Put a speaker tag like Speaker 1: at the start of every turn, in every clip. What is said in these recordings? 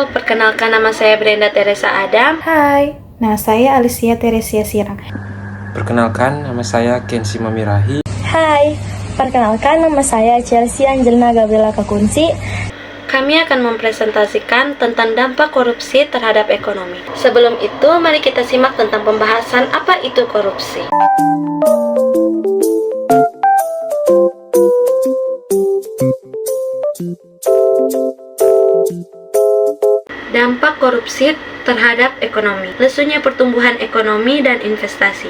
Speaker 1: Halo, perkenalkan nama saya Brenda Teresa Adam.
Speaker 2: Hai, nah saya Alicia Teresia Sirang.
Speaker 3: Perkenalkan, nama saya Kensi Mamirahi.
Speaker 4: Hai, perkenalkan nama saya Chelsea Angelina Gabriela Kakunsi.
Speaker 1: Kami akan mempresentasikan tentang dampak korupsi terhadap ekonomi. Sebelum itu, mari kita simak tentang pembahasan apa itu korupsi. Dampak korupsi terhadap ekonomi. Lesunya pertumbuhan ekonomi dan investasi.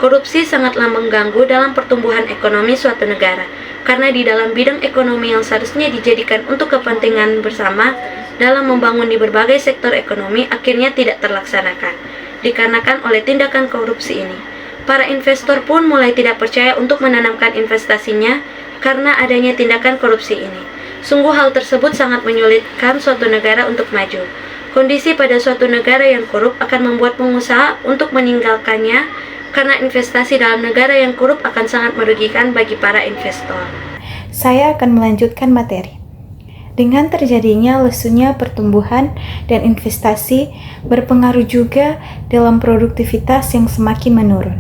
Speaker 1: Korupsi sangatlah mengganggu dalam pertumbuhan ekonomi suatu negara, karena di dalam bidang ekonomi yang seharusnya dijadikan untuk kepentingan bersama dalam membangun di berbagai sektor ekonomi akhirnya tidak terlaksanakan, dikarenakan oleh tindakan korupsi ini. Para investor pun mulai tidak percaya untuk menanamkan investasinya karena adanya tindakan korupsi ini. Sungguh hal tersebut sangat menyulitkan suatu negara untuk maju. Kondisi pada suatu negara yang korup akan membuat pengusaha untuk meninggalkannya, karena investasi dalam negara yang korup akan sangat merugikan bagi para investor.
Speaker 2: Saya akan melanjutkan materi. Dengan terjadinya lesunya pertumbuhan dan investasi berpengaruh juga dalam produktivitas yang semakin menurun.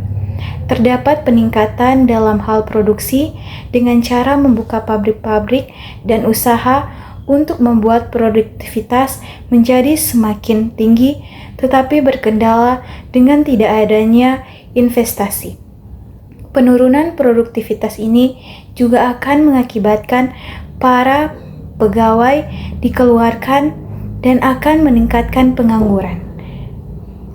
Speaker 2: Terdapat peningkatan dalam hal produksi dengan cara membuka pabrik-pabrik dan usaha untuk membuat produktivitas menjadi semakin tinggi, tetapi berkendala dengan tidak adanya investasi. Penurunan produktivitas ini juga akan mengakibatkan para pegawai dikeluarkan dan akan meningkatkan pengangguran.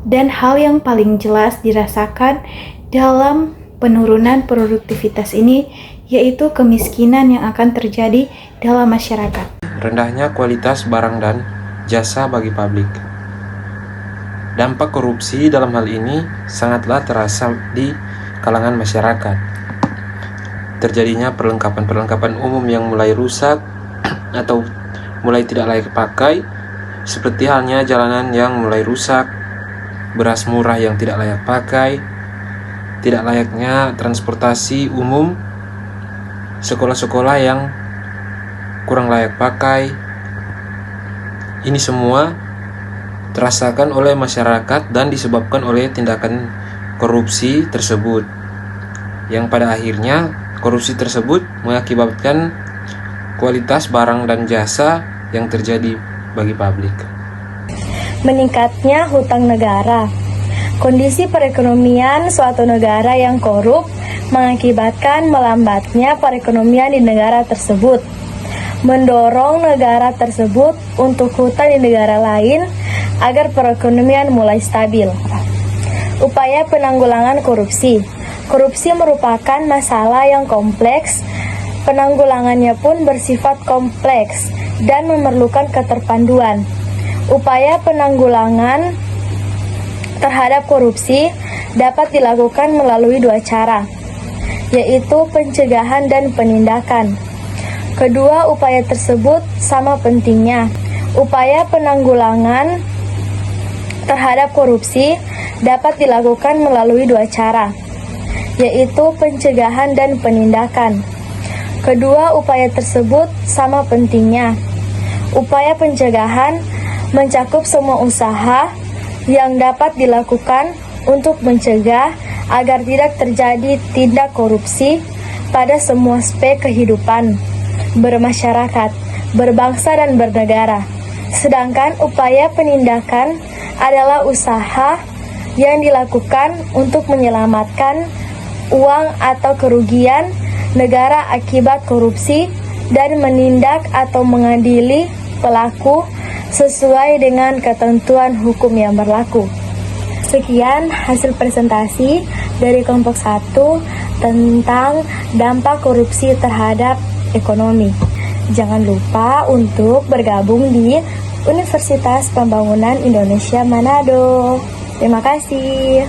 Speaker 2: Dan hal yang paling jelas dirasakan dalam penurunan produktivitas ini yaitu kemiskinan yang akan terjadi dalam masyarakat.
Speaker 3: Rendahnya kualitas barang dan jasa bagi publik. Dampak korupsi dalam hal ini sangatlah terasa di kalangan masyarakat. Terjadinya perlengkapan-perlengkapan umum yang mulai rusak atau mulai tidak layak pakai, seperti halnya jalanan yang mulai rusak, beras murah yang tidak layak pakai, tidak layaknya transportasi umum, sekolah-sekolah yang kurang layak pakai. Ini semua terasakan oleh masyarakat dan disebabkan oleh tindakan korupsi tersebut, yang pada akhirnya korupsi tersebut mengakibatkan kualitas barang dan jasa yang terjadi bagi publik.
Speaker 4: Meningkatnya hutang negara. Kondisi perekonomian suatu negara yang korup mengakibatkan melambatnya perekonomian di negara tersebut, mendorong negara tersebut untuk hutang di negara lain agar perekonomian mulai stabil. Upaya penanggulangan korupsi. Korupsi merupakan masalah yang kompleks, penanggulangannya pun bersifat kompleks dan memerlukan keterpanduan. Upaya penanggulangan terhadap korupsi dapat dilakukan melalui dua cara, yaitu pencegahan dan penindakan. Kedua upaya tersebut sama pentingnya. Upaya penanggulangan terhadap korupsi dapat dilakukan melalui dua cara, yaitu pencegahan dan penindakan. Kedua upaya tersebut sama pentingnya. Upaya pencegahan mencakup semua usaha yang dapat dilakukan untuk mencegah agar tidak terjadi tindak korupsi pada semua aspek kehidupan bermasyarakat, berbangsa dan bernegara. Sedangkan upaya penindakan adalah usaha yang dilakukan untuk menyelamatkan uang atau kerugian negara akibat korupsi dan menindak atau mengadili pelaku sesuai dengan ketentuan hukum yang berlaku. Sekian hasil presentasi dari kelompok 1 tentang dampak korupsi terhadap ekonomi. Jangan lupa untuk bergabung di Universitas Pembangunan Indonesia Manado. Terima kasih.